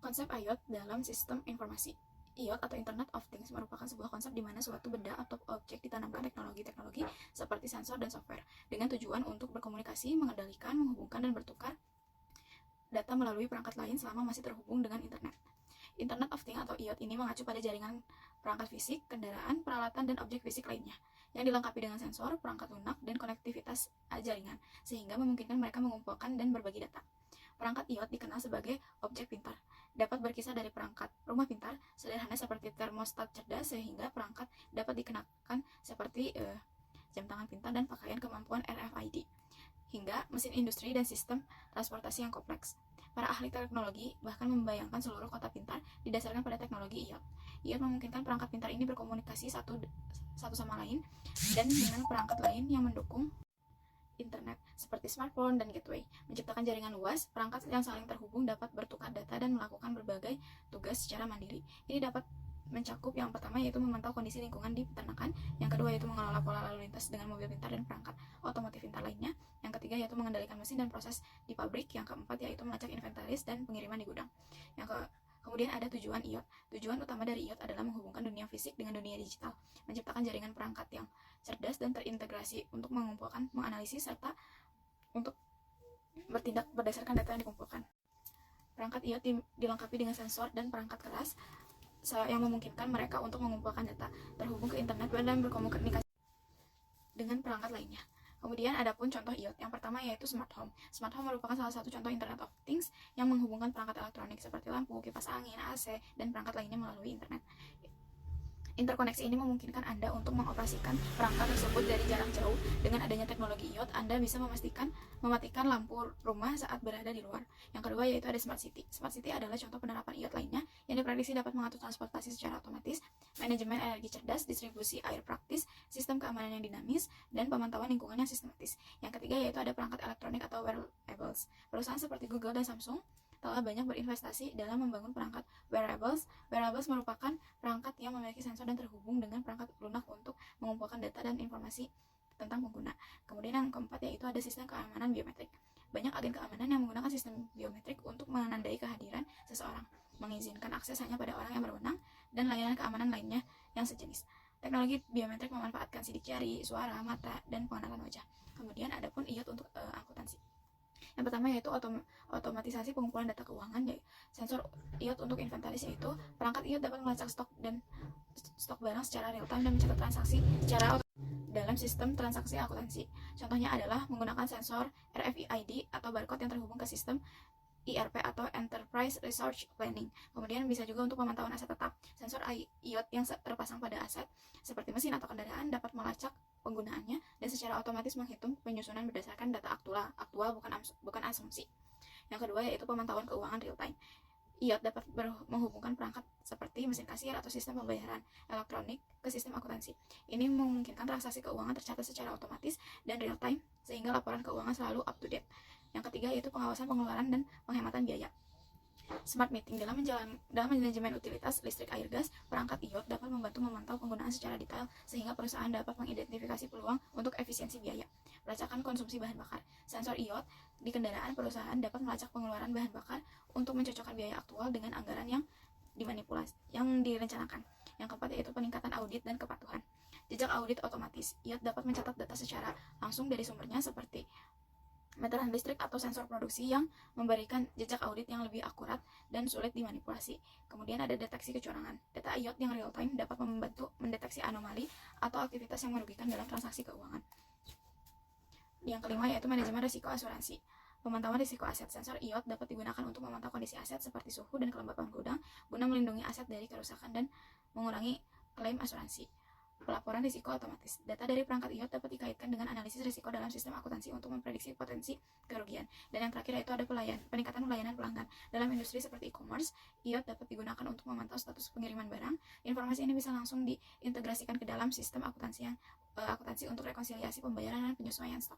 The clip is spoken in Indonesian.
Konsep IoT dalam sistem informasi. IoT atau Internet of Things merupakan sebuah konsep di mana suatu benda atau objek ditanamkan teknologi-teknologi seperti sensor dan software dengan tujuan untuk berkomunikasi, mengendalikan, menghubungkan, dan bertukar data melalui perangkat lain selama masih terhubung dengan internet. Internet of Things atau IoT ini mengacu pada jaringan perangkat fisik, kendaraan, peralatan, dan objek fisik lainnya yang dilengkapi dengan sensor, perangkat lunak, dan konektivitas jaringan sehingga memungkinkan mereka mengumpulkan dan berbagi data. Perangkat IoT dikenal sebagai objek pintar. Dapat berkisar dari perangkat rumah pintar sederhana seperti termostat cerdas sehingga perangkat dapat dikenakan seperti jam tangan pintar dan pakaian kemampuan RFID hingga mesin industri dan sistem transportasi yang kompleks. Para ahli teknologi bahkan membayangkan seluruh kota pintar didasarkan pada teknologi IoT. IoT memungkinkan perangkat pintar ini berkomunikasi satu sama lain dan dengan perangkat lain yang mendukung internet seperti smartphone dan gateway, menciptakan jaringan luas. Perangkat yang saling terhubung dapat bertukar data dan melakukan berbagai tugas secara mandiri. Ini dapat mencakup yang pertama yaitu memantau kondisi lingkungan di peternakan, yang kedua yaitu mengelola pola lalu lintas dengan mobil pintar dan perangkat otomotif pintar lainnya, yang ketiga yaitu mengendalikan mesin dan proses di pabrik, yang keempat yaitu melacak inventaris dan pengiriman di gudang. Kemudian ada tujuan IoT. Tujuan utama dari IoT adalah menghubungkan dunia fisik dengan dunia digital, menciptakan jaringan perangkat yang cerdas dan terintegrasi untuk mengumpulkan, menganalisis, serta untuk bertindak berdasarkan data yang dikumpulkan. Perangkat IoT dilengkapi dengan sensor dan perangkat keras yang memungkinkan mereka untuk mengumpulkan data, terhubung ke internet, dan berkomunikasi dengan perangkat lainnya. Kemudian ada pun contoh IoT. Yang pertama yaitu smart home. Smart home merupakan salah satu contoh Internet of Things yang menghubungkan perangkat elektronik seperti lampu, kipas angin, AC, dan perangkat lainnya melalui internet. Interkoneksi ini memungkinkan Anda untuk mengoperasikan perangkat tersebut dari jarak jauh. Dengan adanya teknologi IoT, Anda bisa mematikan lampu rumah saat berada di luar. Yang kedua yaitu ada Smart City. Smart City adalah contoh penerapan IoT lainnya yang diprediksi dapat mengatur transportasi secara otomatis, manajemen energi cerdas, distribusi air praktis, sistem keamanan yang dinamis, dan pemantauan lingkungan yang sistematis. Yang ketiga yaitu ada perangkat elektronik atau wearables. Perusahaan seperti Google dan Samsung telah banyak berinvestasi dalam membangun perangkat wearables. Wearables merupakan perangkat yang memiliki sensor dan terhubung dengan perangkat lunak untuk mengumpulkan data dan informasi tentang pengguna. Kemudian yang keempat yaitu ada sistem keamanan biometrik. Banyak agen keamanan yang menggunakan sistem biometrik untuk menandai kehadiran seseorang, mengizinkan akses hanya pada orang yang berwenang, dan layanan keamanan lainnya yang sejenis. Teknologi biometrik memanfaatkan sidik jari, suara, mata, dan pengenalan wajah. Kemudian ada pun IoT untuk akuntansi. Yang pertama yaitu otomatisasi pengumpulan data keuangan, yaitu sensor IoT untuk inventaris, yaitu perangkat IoT dapat melacak stok barang secara real time dan mencatat transaksi secara dalam sistem transaksi akuntansi. Contohnya adalah menggunakan sensor RFID atau barcode yang terhubung ke sistem ERP atau Enterprise Resource Planning. Kemudian bisa juga untuk pemantauan aset tetap. Sensor IoT yang terpasang pada aset seperti mesin atau kendaraan dapat melacak penggunaannya dan secara otomatis menghitung penyusunan berdasarkan data aktual bukan asumsi. Yang kedua yaitu pemantauan keuangan real time. IoT dapat menghubungkan perangkat seperti mesin kasir atau sistem pembayaran elektronik ke sistem akuntansi. Ini memungkinkan transaksi keuangan tercatat secara otomatis dan real time sehingga laporan keuangan selalu up to date. Yang ketiga yaitu pengawasan pengeluaran dan penghematan biaya. Smart meeting. Dalam manajemen utilitas listrik air gas, perangkat IoT dapat membantu memantau penggunaan secara detail sehingga perusahaan dapat mengidentifikasi peluang untuk efisiensi biaya. Pelacakan konsumsi bahan bakar. Sensor IoT di kendaraan perusahaan dapat melacak pengeluaran bahan bakar untuk mencocokkan biaya aktual dengan anggaran yang direncanakan. Yang keempat yaitu peningkatan audit dan kepatuhan. Jejak audit otomatis. IoT dapat mencatat data secara langsung dari sumbernya seperti meteran listrik atau sensor produksi yang memberikan jejak audit yang lebih akurat dan sulit dimanipulasi. Kemudian ada deteksi kecurangan. Data IoT yang real time dapat membantu mendeteksi anomali atau aktivitas yang merugikan dalam transaksi keuangan. Yang kelima yaitu manajemen risiko asuransi. Pemantauan risiko aset. Sensor IoT dapat digunakan untuk memantau kondisi aset seperti suhu dan kelembapan gudang guna melindungi aset dari kerusakan dan mengurangi klaim asuransi. Pelaporan risiko otomatis. Data dari perangkat IoT dapat dikaitkan dengan analisis risiko dalam sistem akuntansi untuk memprediksi potensi kerugian. Dan yang terakhir yaitu ada peningkatan pelayanan pelanggan. Dalam industri seperti e-commerce, IoT dapat digunakan untuk memantau status pengiriman barang. Informasi ini bisa langsung diintegrasikan ke dalam sistem akuntansi untuk rekonsiliasi pembayaran dan penyesuaian stok.